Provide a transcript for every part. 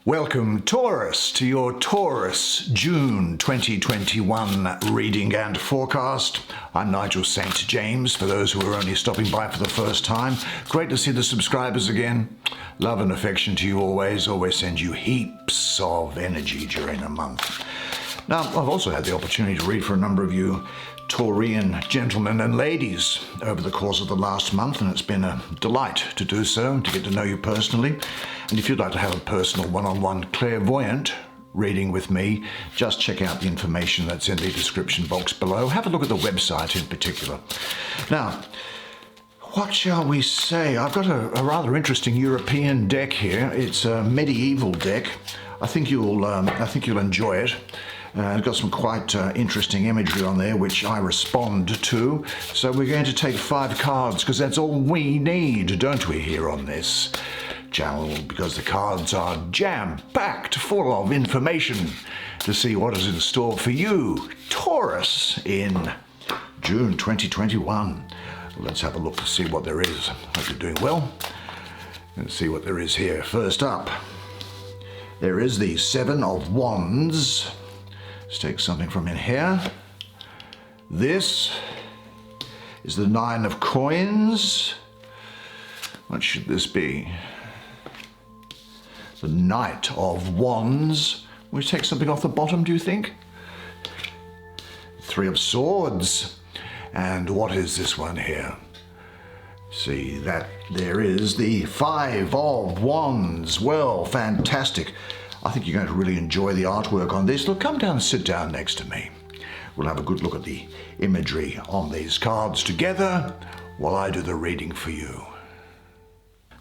Welcome, Taurus, to your Taurus June 2021 reading and forecast. I'm Nigel Saint James, for those who are only stopping by for the first time. Great to see the subscribers again. Love and affection to you always. Always send you heaps of energy during the month. Now, I've also had the opportunity to read for a number of you Taurian gentlemen and ladies over the course of the last month, and it's been a delight to do so, to get to know you personally. And if you'd like to have a personal one-on-one clairvoyant reading with me, just check out the information that's in the description box below. Have a look at the website in particular. Now, what shall we say? I've got a rather interesting European deck here. It's a medieval deck. I think you'll enjoy it. It's got some quite interesting imagery on there, which I respond to. So we're going to take 5 cards, because that's all we need, don't we, here on this channel? Because the cards are jam-packed full of information to see what is in store for you, Taurus, in June 2021. Let's have a look to see what there is. Hope you're doing well. Let's see what there is here. First up, there is the 7 of Wands. Let's take something from in here. This is the 9 of Coins. What should this be? The Knight of Wands. Will we take something off the bottom, do you think? 3 of Swords. And what is this one here? See, that there is the 5 of Wands. Well, fantastic. I think you're going to really enjoy the artwork on this. Look, come down and sit down next to me. We'll have a good look at the imagery on these cards together while I do the reading for you.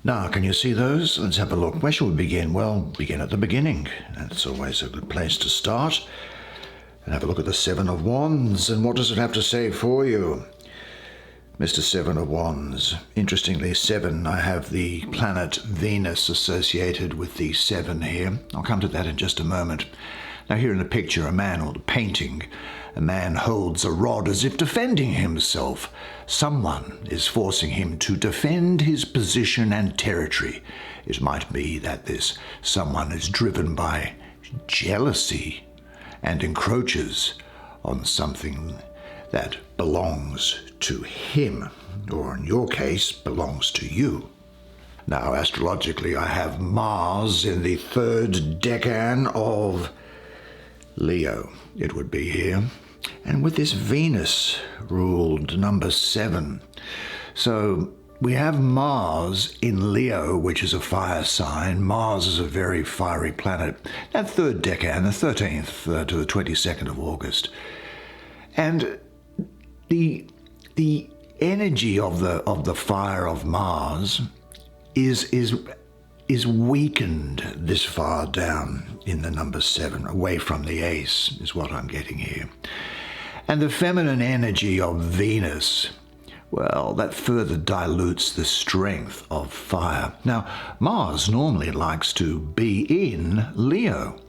Now, can you see those? Let's have a look. Where shall we begin? Well, begin at the beginning. That's always a good place to start. And have a look at the 7 of Wands. And what does it have to say for you? Mr. 7 of Wands. Interestingly, 7, I have the planet Venus associated with the 7 here. I'll come to that in just a moment. Now, here in the picture, a man, or the painting, a man holds a rod as if defending himself. Someone is forcing him to defend his position and territory. It might be that this someone is driven by jealousy and encroaches on something that belongs to him, or in your case, belongs to you. Now, astrologically, I have Mars in the 3rd decan of Leo, it would be here. And with this Venus ruled number 7. So we have Mars in Leo, which is a fire sign. Mars is a very fiery planet. That 3rd decan, the 13th to the 22nd of August. And the energy of the fire of Mars is weakened this far down in the number 7, away from the ace, is what I'm getting here. And the feminine energy of Venus, well, that further dilutes the strength of fire. Now, Mars normally likes to be in Leo,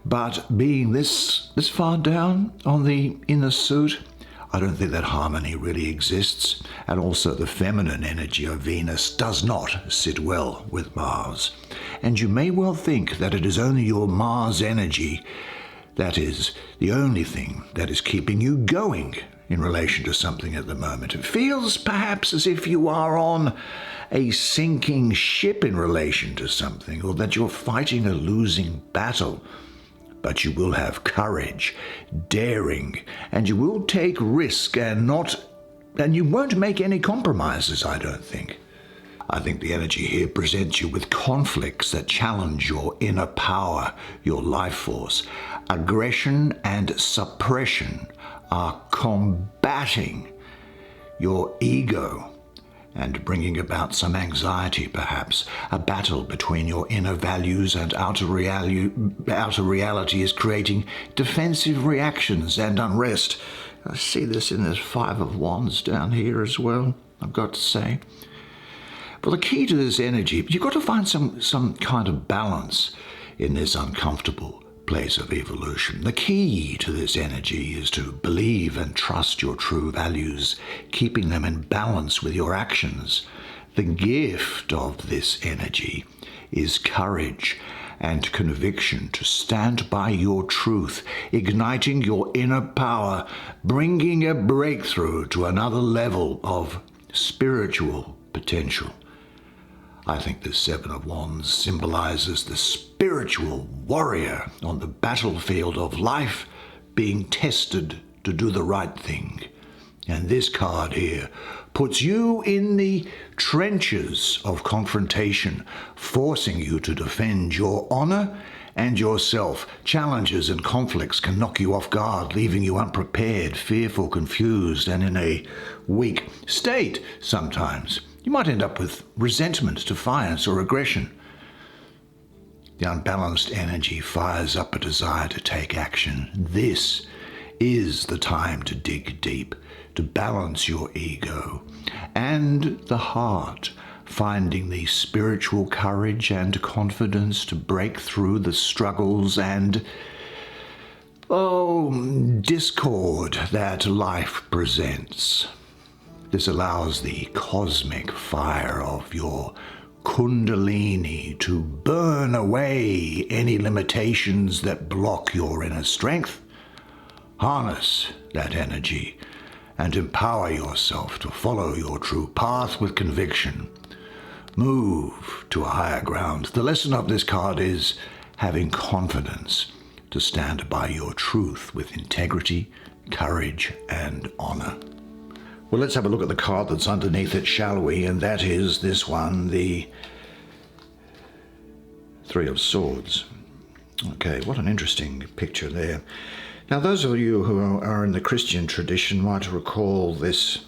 but being this far down on the inner suit, I don't think that harmony really exists. And also the feminine energy of Venus does not sit well with Mars. And you may well think that it is only your Mars energy that is the only thing that is keeping you going in relation to something at the moment. It feels perhaps as if you are on a sinking ship in relation to something, or that you're fighting a losing battle. But you will have courage, daring, and you will take risk and you won't make any compromises, I don't think. I think the energy here presents you with conflicts that challenge your inner power, your life force. Aggression and suppression are combating your ego and bringing about some anxiety, perhaps. A battle between your inner values and outer reality is creating defensive reactions and unrest. I see this in this 5 of Wands down here as well, I've got to say. But the key to this energy, you've got to find some kind of balance in this uncomfortable place of evolution. The key to this energy is to believe and trust your true values, keeping them in balance with your actions. The gift of this energy is courage and conviction to stand by your truth, igniting your inner power, bringing a breakthrough to another level of spiritual potential. I think the Seven of Wands symbolizes the spiritual warrior on the battlefield of life being tested to do the right thing. And this card here puts you in the trenches of confrontation, forcing you to defend your honor and yourself. Challenges and conflicts can knock you off guard, leaving you unprepared, fearful, confused, and in a weak state sometimes. You might end up with resentment, defiance, or aggression. The unbalanced energy fires up a desire to take action. This is the time to dig deep, to balance your ego and the heart, finding the spiritual courage and confidence to break through the struggles and discord that life presents. This allows the cosmic fire of your Kundalini to burn away any limitations that block your inner strength. Harness that energy and empower yourself to follow your true path with conviction. Move to a higher ground. The lesson of this card is having confidence to stand by your truth with integrity, courage, and honor. Well, let's have a look at the card that's underneath it, shall we? And that is this one, the Three of Swords. Okay, what an interesting picture there. Now, those of you who are in the Christian tradition might recall this.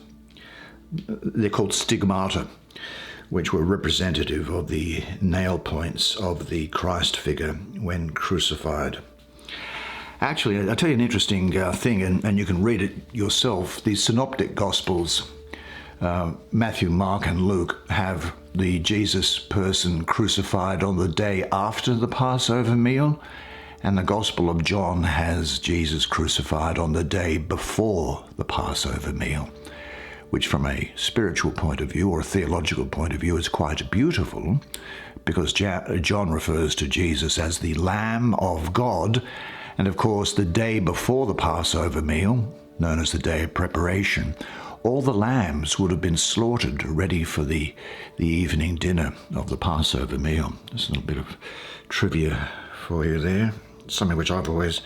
They're called stigmata, which were representative of the nail points of the Christ figure when crucified. Actually, I'll tell you an interesting thing, and you can read it yourself. The Synoptic Gospels, Matthew, Mark, and Luke, have the Jesus person crucified on the day after the Passover meal, and the Gospel of John has Jesus crucified on the day before the Passover meal, which from a spiritual point of view or a theological point of view is quite beautiful, because John refers to Jesus as the Lamb of God. And of course, the day before the Passover meal, known as the Day of Preparation, all the lambs would have been slaughtered, ready for the evening dinner of the Passover meal. Just a little bit of trivia for you there, something which I've always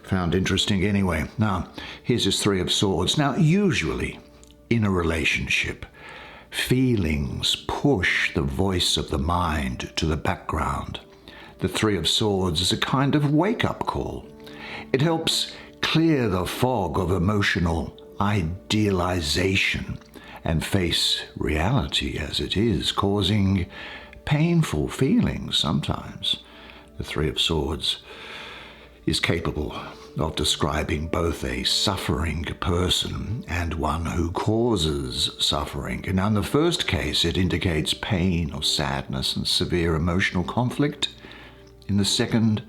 found interesting anyway. Now, here's this Three of Swords. Now, usually in a relationship, feelings push the voice of the mind to the background. The Three of Swords is a kind of wake-up call. It helps clear the fog of emotional idealization and face reality as it is, causing painful feelings sometimes. The Three of Swords is capable of describing both a suffering person and one who causes suffering. And in the first case, it indicates pain or sadness and severe emotional conflict. In the second,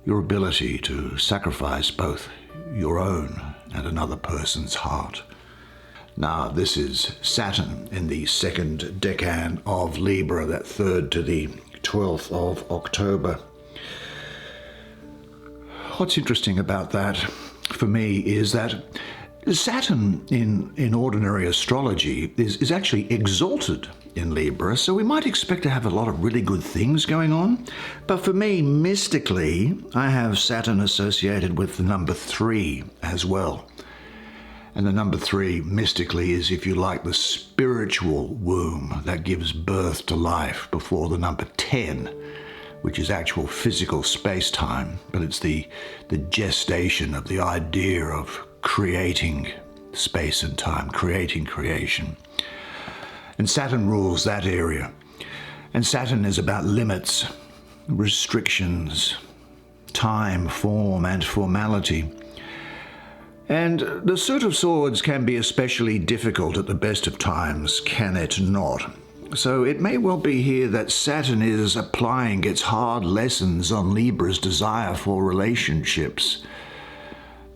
your ability to sacrifice both your own and another person's heart. Now, this is Saturn in the second decan of Libra, that 3rd to the 12th of October. What's interesting about that for me is that Saturn in ordinary astrology is actually exalted in Libra, so we might expect to have a lot of really good things going on. But for me, mystically, I have Saturn associated with the number 3 as well. And the number 3 mystically is, if you like, the spiritual womb that gives birth to life, before the number 10, which is actual physical space-time, but it's the gestation of the idea of creating space and time, creating creation. And Saturn rules that area. And Saturn is about limits, restrictions, time, form, and formality. And the Suit of Swords can be especially difficult at the best of times, can it not? So it may well be here that Saturn is applying its hard lessons on Libra's desire for relationships.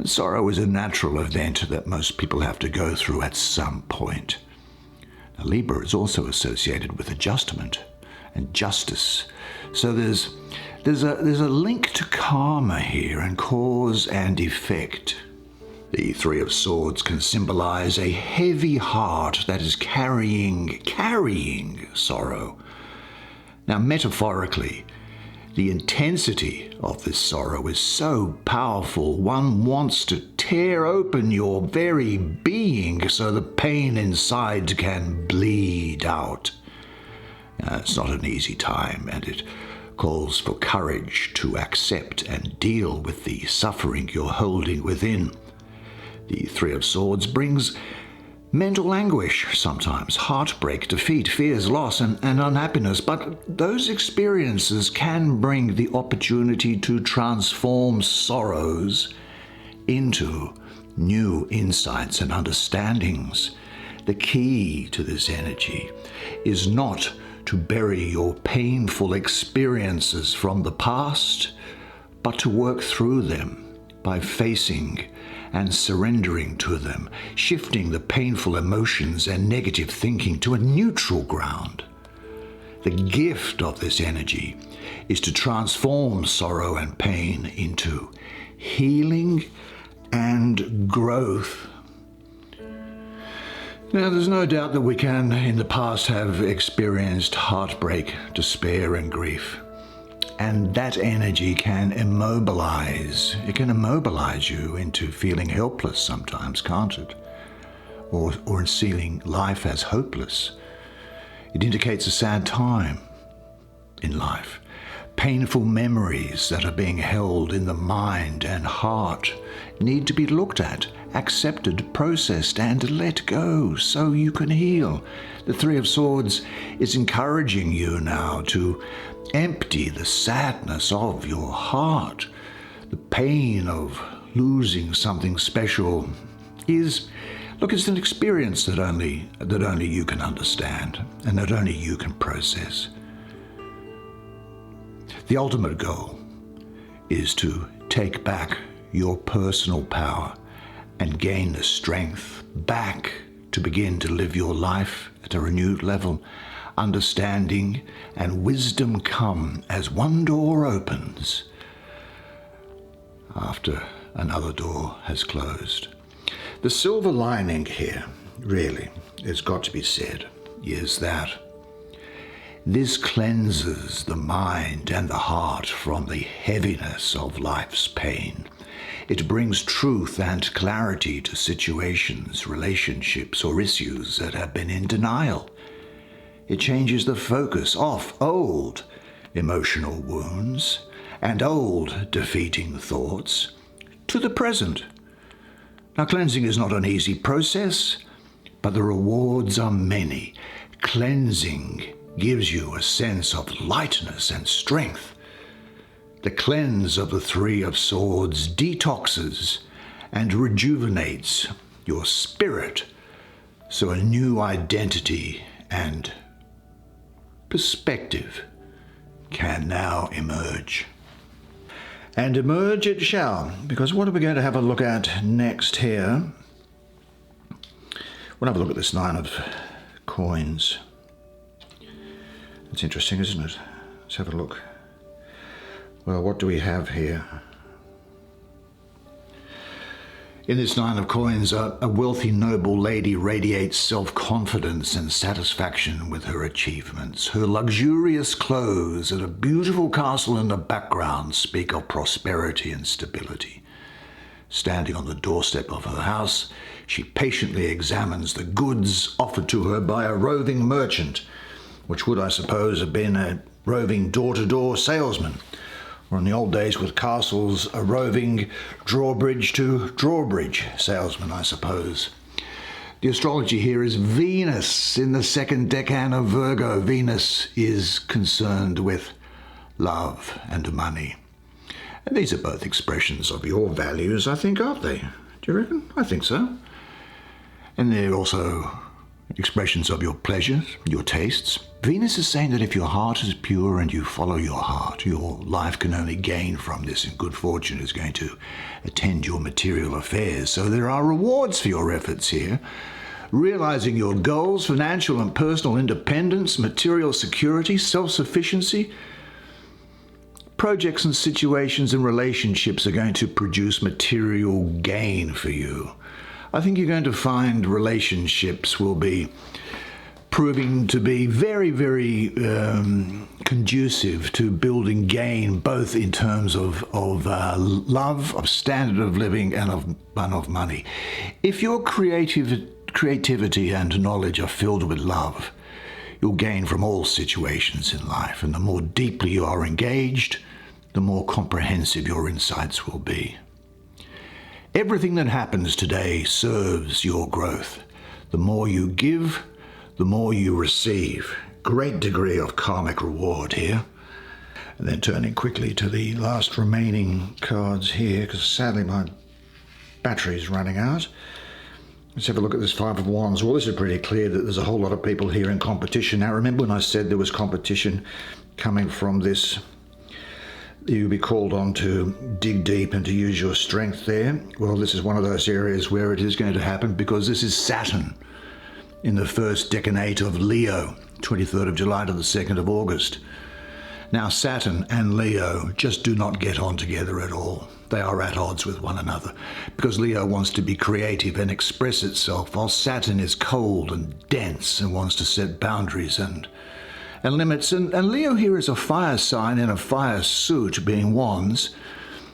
Sorrow is a natural event that most people have to go through at some point. Now, Libra is also associated with adjustment and justice. So there's There's a link to karma here and cause and effect. The Three of Swords can symbolize a heavy heart that is carrying sorrow. Now, metaphorically, the intensity of this sorrow is so powerful, one wants to tear open your very being so the pain inside can bleed out. It's not an easy time, and it calls for courage to accept and deal with the suffering you're holding within. The Three of Swords brings mental anguish sometimes, heartbreak, defeat, fears, loss, and unhappiness, but those experiences can bring the opportunity to transform sorrows into new insights and understandings. The key to this energy is not to bury your painful experiences from the past, but to work through them by facing and surrendering to them, shifting the painful emotions and negative thinking to a neutral ground. The gift of this energy is to transform sorrow and pain into healing and growth. Now, there's no doubt that we can, in the past, have experienced heartbreak, despair, and grief. And that energy can immobilize. It can immobilize you into feeling helpless sometimes, can't it? Or in seeing life as hopeless. It indicates a sad time in life. Painful memories that are being held in the mind and heart need to be looked at, accepted, processed, and let go so you can heal. The Three of Swords is encouraging you now to empty the sadness of your heart. The pain of losing something special is, look, it's an experience that only you can understand and that only you can process. The ultimate goal is to take back your personal power and gain the strength back to begin to live your life at a renewed level. Understanding and wisdom come as one door opens after another door has closed. The silver lining here, really, has got to be said, is that this cleanses the mind and the heart from the heaviness of life's pain. It brings truth and clarity to situations, relationships, or issues that have been in denial. It changes the focus off old emotional wounds and old defeating thoughts to the present. Now, cleansing is not an easy process, but the rewards are many. Cleansing gives you a sense of lightness and strength. The cleanse of the Three of Swords detoxes and rejuvenates your spirit, so a new identity and perspective can now emerge. And emerge it shall, because what are we going to have a look at next here? We'll have a look at this Nine of Coins. It's interesting, isn't it? Let's have a look. Well, what do we have here? In this Nine of Coins, a wealthy, noble lady radiates self-confidence and satisfaction with her achievements. Her luxurious clothes and a beautiful castle in the background speak of prosperity and stability. Standing on the doorstep of her house, she patiently examines the goods offered to her by a roving merchant, which would, I suppose, have been a roving door-to-door salesman, or in the old days with castles, a roving drawbridge to drawbridge salesman, I suppose. The astrology here is Venus in the second decan of Virgo. Venus is concerned with love and money. And these are both expressions of your values, I think, aren't they? Do you reckon? I think so. And they're also expressions of your pleasures, your tastes. Venus is saying that if your heart is pure and you follow your heart, your life can only gain from this, and good fortune is going to attend your material affairs. So there are rewards for your efforts here. Realizing your goals, financial and personal independence, material security, self-sufficiency, projects and situations and relationships are going to produce material gain for you. I think you're going to find relationships will be proving to be very, very conducive to building gain, both in terms of love, of standard of living, and of money. If your creativity and knowledge are filled with love, you'll gain from all situations in life, and the more deeply you are engaged, the more comprehensive your insights will be. Everything that happens today serves your growth. The more you give, the more you receive. Great degree of karmic reward here. And then turning quickly to the last remaining cards here, because sadly my battery's running out. Let's have a look at this Five of Wands. Well, this is pretty clear that there's a whole lot of people here in competition. Now, remember when I said there was competition coming from this? You'll be called on to dig deep and to use your strength there. Well, this is one of those areas where it is going to happen, because this is Saturn in the first decade of Leo, 23rd of July to the 2nd of August. Now, Saturn and Leo just do not get on together at all. They are at odds with one another, because Leo wants to be creative and express itself, while Saturn is cold and dense and wants to set boundaries and limits. And Leo here is a fire sign in a fire suit, being Wands,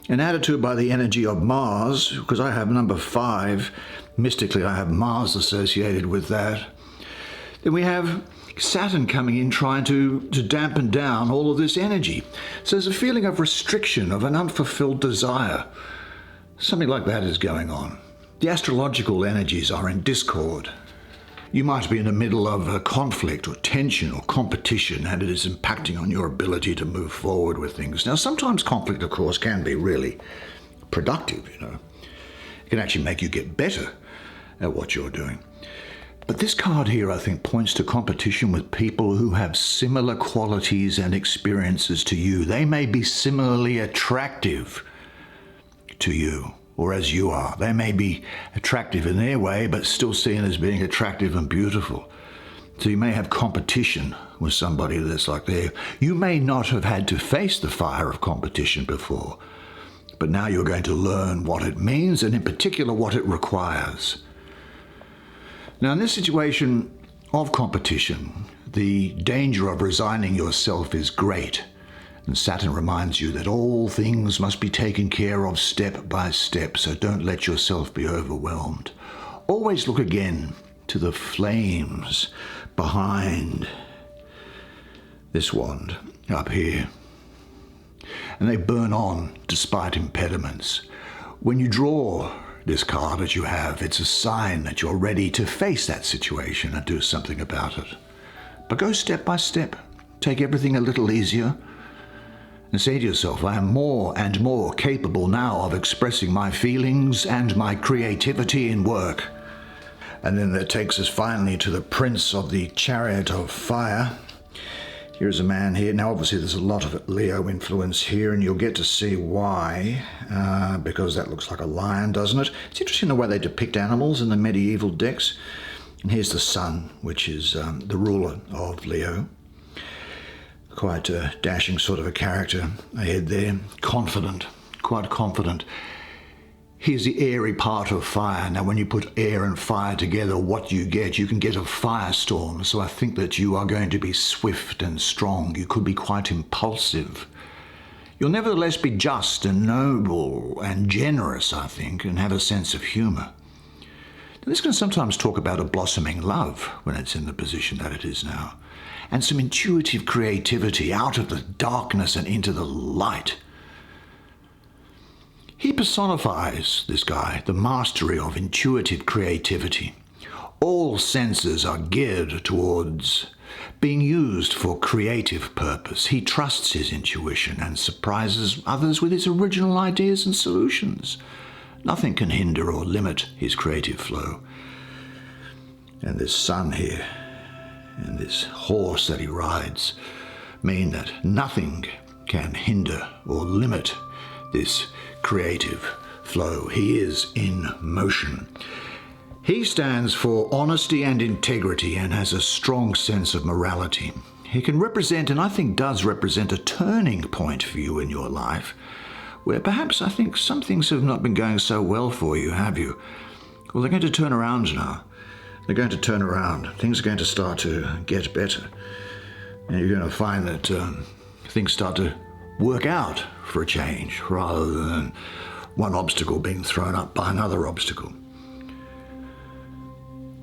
and added to by the energy of Mars, because I have number 5. Mystically, I have Mars associated with that. Then we have Saturn coming in, trying to dampen down all of this energy. So there's a feeling of restriction, of an unfulfilled desire. Something like that is going on. The astrological energies are in discord. You might be in the middle of a conflict or tension or competition, and it is impacting on your ability to move forward with things. Now, sometimes conflict, of course, can be really productive, you know. It can actually make you get better at what you're doing. But this card here, I think, points to competition with people who have similar qualities and experiences to you. They may be similarly attractive to you, or as you are. They may be attractive in their way, but still seen as being attractive and beautiful. So you may have competition with somebody that's like there. You may not have had to face the fire of competition before, but now you're going to learn what it means, and in particular what it requires. Now, in this situation of competition, the danger of resigning yourself is great. And Saturn reminds you that all things must be taken care of step by step, so don't let yourself be overwhelmed. Always look again to the flames behind this wand up here. And they burn on despite impediments. When you draw this card that you have, it's a sign that you're ready to face that situation and do something about it. But go step by step. Take everything a little easier and say to yourself, I am more and more capable now of expressing my feelings and my creativity in work. And then that takes us finally to the Prince of the Chariot of Fire. Here's a man here. Now, obviously, there's a lot of Leo influence here, and you'll get to see why, because that looks like a lion, doesn't it? It's interesting the way they depict animals in the medieval decks. And here's the Sun, which is the ruler of Leo. Quite a dashing sort of a character ahead there. Confident, quite confident. Here's the airy part of fire. Now, when you put air and fire together, what you get? You can get a firestorm. So I think that you are going to be swift and strong. You could be quite impulsive. You'll nevertheless be just and noble and generous, I think, and have a sense of humour. This can sometimes talk about a blossoming love when it's in the position that it is now, and some intuitive creativity out of the darkness and into the light. He personifies, this guy, the mastery of intuitive creativity. All senses are geared towards being used for creative purpose. He trusts his intuition and surprises others with his original ideas and solutions. Nothing can hinder or limit his creative flow. And this Sun here, and this horse that he rides, mean that nothing can hinder or limit this creative flow. He is in motion. He stands for honesty and integrity and has a strong sense of morality. He can represent, and I think does represent, a turning point for you in your life, where perhaps I think some things have not been going so well for you, have you? Well, they're going to turn around now. They're going to turn around. Things are going to start to get better. And you're going to find that things start to work out for a change, rather than one obstacle being thrown up by another obstacle.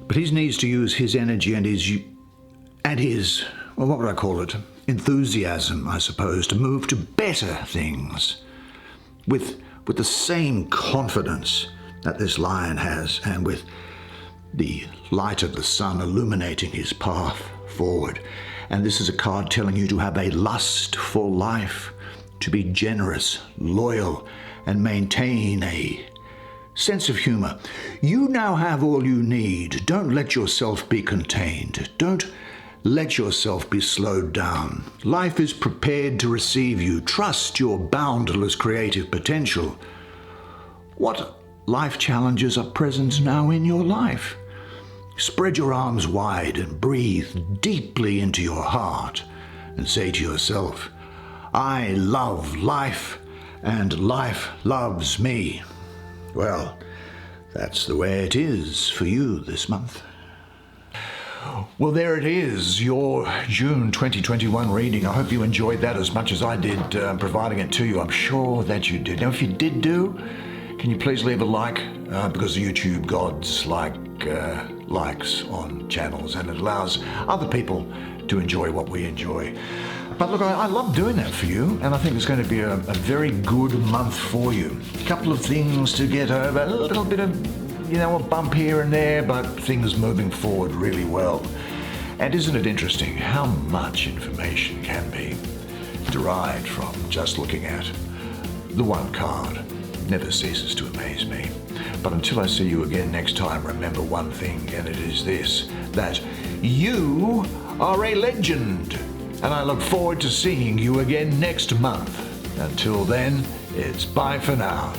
But he needs to use his energy and his, well, what would I call it? Enthusiasm, I suppose, to move to better things with the same confidence that this lion has, and with the light of the sun illuminating his path forward. And this is a card telling you to have a lustful life, to be generous, loyal, and maintain a sense of humor. You now have all you need. Don't let yourself be contained. Don't let yourself be slowed down. Life is prepared to receive you. Trust your boundless creative potential. What life challenges are present now in your life? Spread your arms wide and breathe deeply into your heart and say to yourself, I love life and life loves me. Well, that's the way it is for you this month. Well, there it is, your June 2021 reading. I hope you enjoyed that as much as I did providing it to you. I'm sure that you did. Now, if you did can you please leave a like? Because YouTube gods like likes on channels, and it allows other people to enjoy what we enjoy. But look, I love doing that for you, and I think it's going to be a very good month for you. A couple of things to get over, a little bit of, a bump here and there, but things moving forward really well. And isn't it interesting how much information can be derived from just looking at the one card? Never ceases to amaze me. But until I see you again next time, remember one thing, and it is this, that you are a legend. And I look forward to seeing you again next month. Until then, it's bye for now.